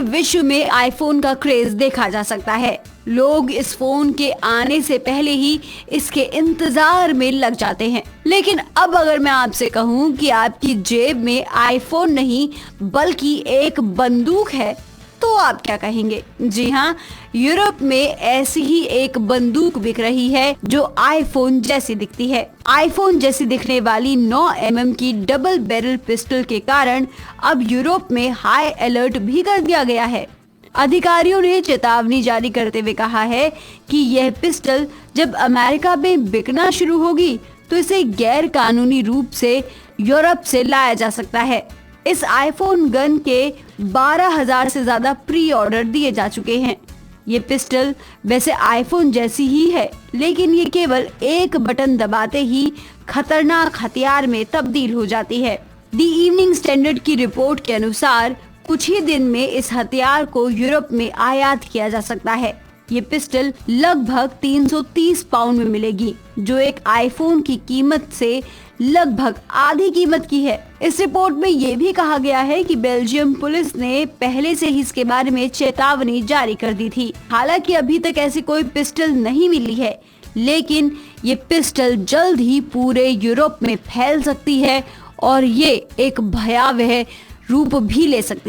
विश्व में आईफोन का क्रेज देखा जा सकता है। लोग इस फोन के आने से पहले ही इसके इंतजार में लग जाते हैं। लेकिन अब अगर मैं आपसे कहूं कि आपकी जेब में आईफोन नहीं बल्कि एक बंदूक है, तो आप क्या कहेंगे? जी हाँ, यूरोप में ऐसी ही एक बंदूक बिक रही है जो आईफोन जैसी दिखती है। आईफोन जैसी दिखने वाली 9 mm की डबल बैरल पिस्टल के कारण अब यूरोप में हाई अलर्ट भी कर दिया गया है। अधिकारियों ने चेतावनी जारी करते हुए कहा है कि यह पिस्टल जब अमेरिका में बिकना शुरू होगी तो इसे गैर कानूनी रूप से यूरोप से लाया जा सकता है। इस आईफोन गन के 12,000 से ज्यादा प्री ऑर्डर दिए जा चुके हैं। ये पिस्टल वैसे आईफोन जैसी ही है, लेकिन ये केवल एक बटन दबाते ही खतरनाक हथियार में तब्दील हो जाती है। दी इवनिंग स्टैंडर्ड की रिपोर्ट के अनुसार कुछ ही दिन में इस हथियार को यूरोप में आयात किया जा सकता है। ये पिस्टल लगभग 330 पाउंड में मिलेगी, जो एक आईफोन की कीमत से लगभग आधी कीमत की है। इस रिपोर्ट में ये भी कहा गया है कि बेल्जियम पुलिस ने पहले से ही इसके बारे में चेतावनी जारी कर दी थी। हालांकि अभी तक ऐसी कोई पिस्टल नहीं मिली है, लेकिन ये पिस्टल जल्द ही पूरे यूरोप में फैल सकती है और ये एक भयावह रूप भी ले सकती है।